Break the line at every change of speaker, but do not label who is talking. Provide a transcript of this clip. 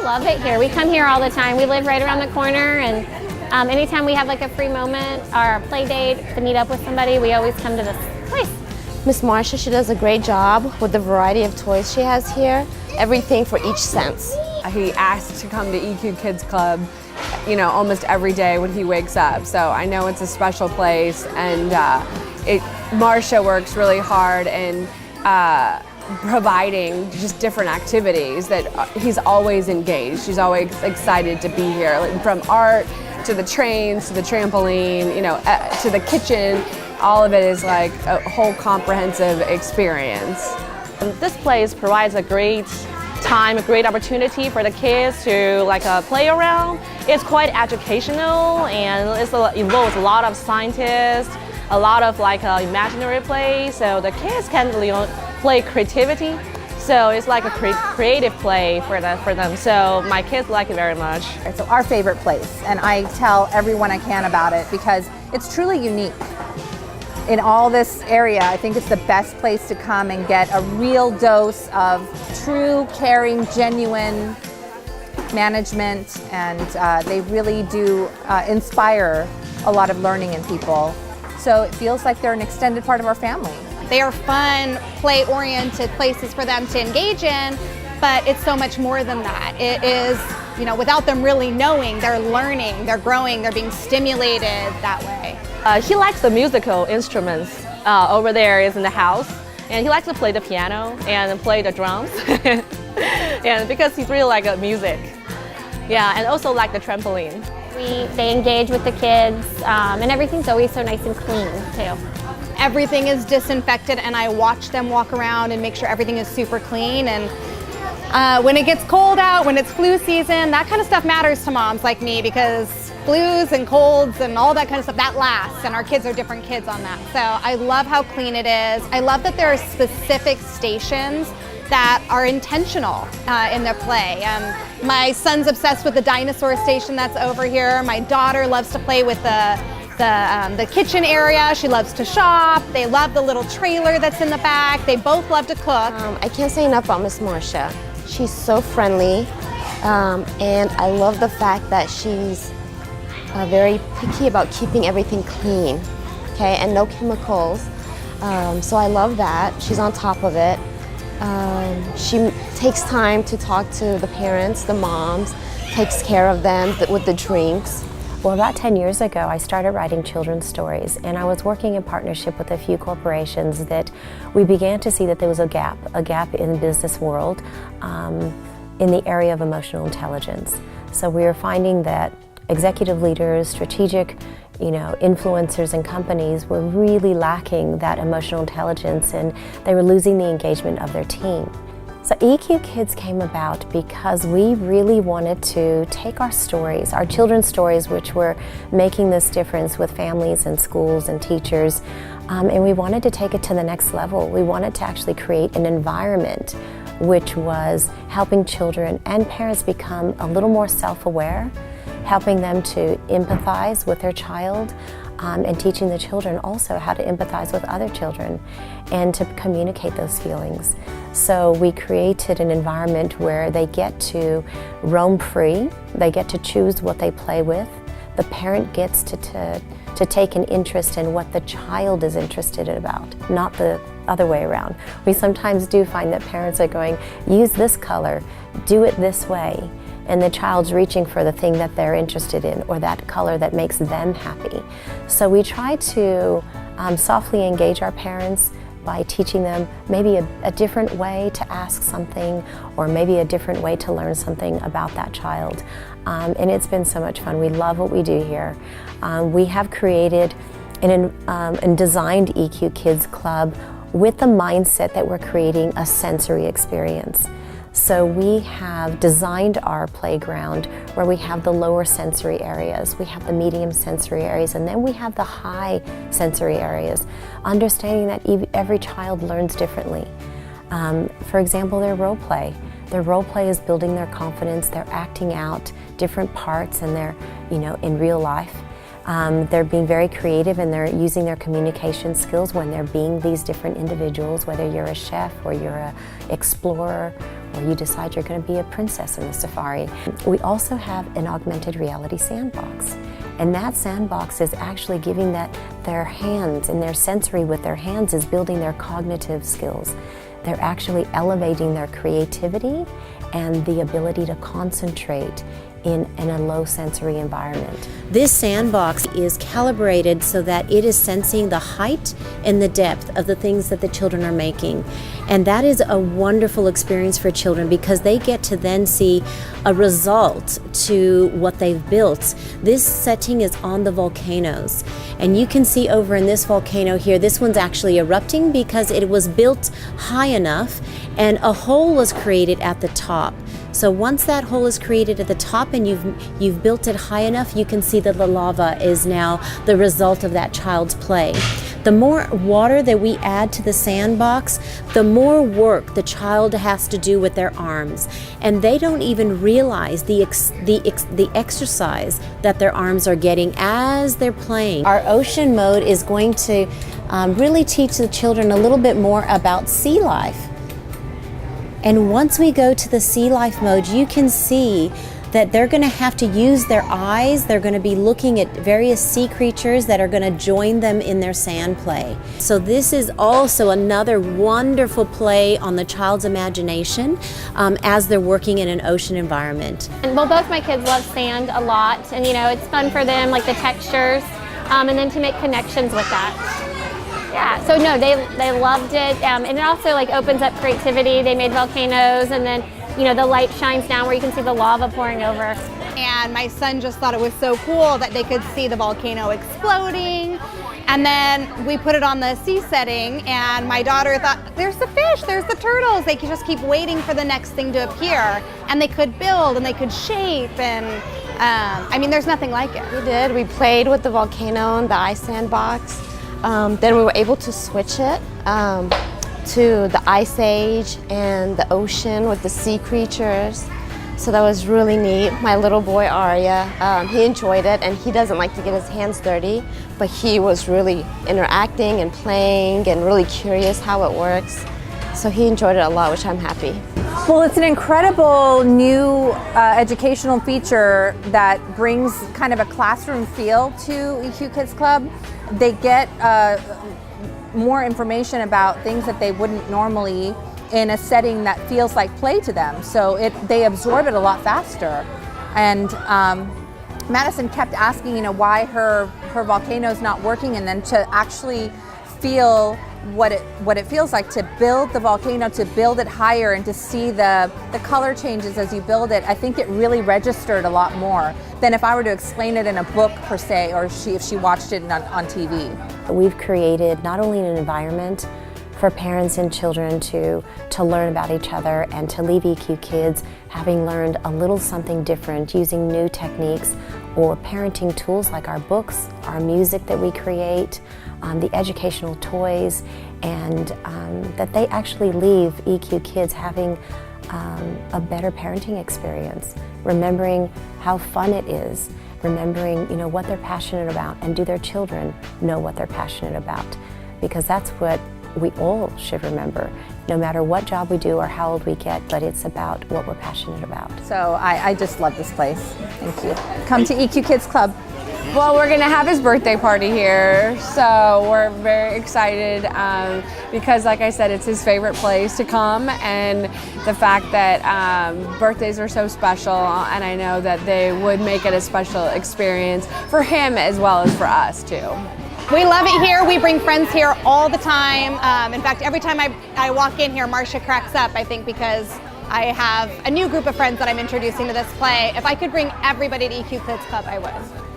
love it here. We come here all the time. We live right around the corner, and anytime we have like a free moment or a play date to meet up with somebody, we always come to this place.
Miss Marsha, she does a great job with the variety of toys she has here. Everything for each sense.
He asked to come to EQ Kids Club, you know, almost every day when he wakes up. So I know it's a special place, and Marsha works really hard in providing just different activities that he's always engaged. He's always excited to be here, like from art to the trains to the trampoline, you know, to the kitchen. All of it is like a whole comprehensive experience.
This place provides a great time, a great opportunity for the kids to play around. It's quite educational, and it involves a lot of scientists, a lot of imaginary play, so the kids can play creativity. So it's like a creative play for them. So my kids like it very much.
It's our favorite place, and I tell everyone I can about it because it's truly unique. In all this area, I think it's the best place to come and get a real dose of true, caring, genuine management, and they really do inspire a lot of learning in people. So it feels like they're an extended part of our family.
They are fun, play-oriented places for them to engage in, but it's so much more than that. It is, you know, without them really knowing, they're learning, they're growing, they're being stimulated that way.
He likes the musical instruments. Over there is in the house, and he likes to play the piano and play the drums. And because he's really like music. Yeah, and also like the trampoline.
They engage with the kids, and everything's always so nice and clean too.
Everything is disinfected, and I watch them walk around and make sure everything is super clean. And when it gets cold out, when it's flu season, that kind of stuff matters to moms like me, because flus and colds and all that kind of stuff, that lasts, and our kids are different kids on that. So I love how clean it is. I love that there are specific stations that are intentional in their play. My son's obsessed with the dinosaur station that's over here. My daughter loves to play with the kitchen area. She loves to shop. They love the little trailer that's in the back. They both love to cook.
I can't say enough about Miss Marsha. She's so friendly, and I love the fact that she's very picky about keeping everything clean, okay, and no chemicals. So I love that. She's on top of it. She takes time to talk to the parents, the moms, takes care of them with the drinks.
Well, about 10 years ago, I started writing children's stories, and I was working in partnership with a few corporations that we began to see that there was a gap in the business world in the area of emotional intelligence. So we were finding that executive leaders, strategic, influencers and companies were really lacking that emotional intelligence, and they were losing the engagement of their team. So EQ Kids came about because we really wanted to take our stories, our children's stories, which were making this difference with families and schools and teachers, and we wanted to take it to the next level. We wanted to actually create an environment which was helping children and parents become a little more self-aware, helping them to empathize with their child, and teaching the children also how to empathize with other children and to communicate those feelings. So we created an environment where they get to roam free, they get to choose what they play with, the parent gets to take an interest in what the child is interested about, not the other way around. We sometimes do find that parents are going, use this color, do it this way, and the child's reaching for the thing that they're interested in or that color that makes them happy. So we try to softly engage our parents by teaching them maybe a different way to ask something, or maybe a different way to learn something about that child. And it's been so much fun. We love what we do here. We have created and designed EQ Kids Club with the mindset that we're creating a sensory experience. So we have designed our playground where we have the lower sensory areas, we have the medium sensory areas, and then we have the high sensory areas, understanding that every child learns differently. For example, their role play. Their role play is building their confidence, they're acting out different parts and they're, in real life. They're being very creative, and they're using their communication skills when they're being these different individuals, whether you're a chef or you're an explorer or you decide you're going to be a princess in the safari. We also have an augmented reality sandbox. And that sandbox is actually giving their hands and their sensory with their hands is building their cognitive skills. They're actually elevating their creativity and the ability to concentrate in a low sensory environment. This sandbox is calibrated so that it is sensing the height and the depth of the things that the children are making. And that is a wonderful experience for children because they get to then see a result to what they've built. This setting is on the volcanoes. And you can see over in this volcano here, this one's actually erupting because it was built high enough and a hole was created at the top. So once that hole is created at the top and you've built it high enough, you can see that the lava is now the result of that child's play. The more water that we add to the sandbox, the more work the child has to do with their arms. And they don't even realize the exercise that their arms are getting as they're playing. Our ocean mode is going to really teach the children a little bit more about sea life. And once we go to the sea life mode, you can see that they're going to have to use their eyes. They're going to be looking at various sea creatures that are going to join them in their sand play. So this is also another wonderful play on the child's imagination as they're working in an ocean environment.
And well, both my kids love sand a lot, and it's fun for them, like the textures, and then to make connections with that. Yeah, so no, they loved it, and it also opens up creativity. They made volcanoes, and then the light shines down where you can see the lava pouring over.
And my son just thought it was so cool that they could see the volcano exploding. And then we put it on the sea setting, and my daughter thought, there's the fish, there's the turtles. They could just keep waiting for the next thing to appear. And they could build and they could shape, and there's nothing like it.
We did. We played with the volcano and the ice sandbox. Then we were able to switch it to the ice age and the ocean with the sea creatures. So that was really neat. My little boy Arya, he enjoyed it, and he doesn't like to get his hands dirty, but he was really interacting and playing and really curious how it works. So he enjoyed it a lot, which I'm happy.
Well, it's an incredible new educational feature that brings kind of a classroom feel to EQ Kids Club. They get more information about things that they wouldn't normally in a setting that feels like play to them. So they absorb it a lot faster. And Madison kept asking, why her volcano's not working, and then to actually feel what it feels like to build the volcano, to build it higher, and to see the color changes as you build it. I think it really registered a lot more than if I were to explain it in a book per se, or if she watched it on TV.
We've created not only an environment for parents and children to learn about each other and to leave EQ Kids having learned a little something different using new techniques or parenting tools like our books, our music that we create, the educational toys, and that they actually leave EQ Kids having a better parenting experience, remembering how fun it is, remembering what they're passionate about, and do their children know what they're passionate about? Because that's what we all should remember, no matter what job we do or how old we get, but it's about what we're passionate about.
So I just love this place. Thank you. Come to EQ Kids Club.
Well, we're gonna have his birthday party here, so we're very excited because, like I said, it's his favorite place to come, and the fact that birthdays are so special, and I know that they would make it a special experience for him as well as for us too.
We love it here. We bring friends here all the time. In fact, every time I walk in here, Marcia cracks up, I think, because I have a new group of friends that I'm introducing to this play. If I could bring everybody to EQ Kids Club, I would.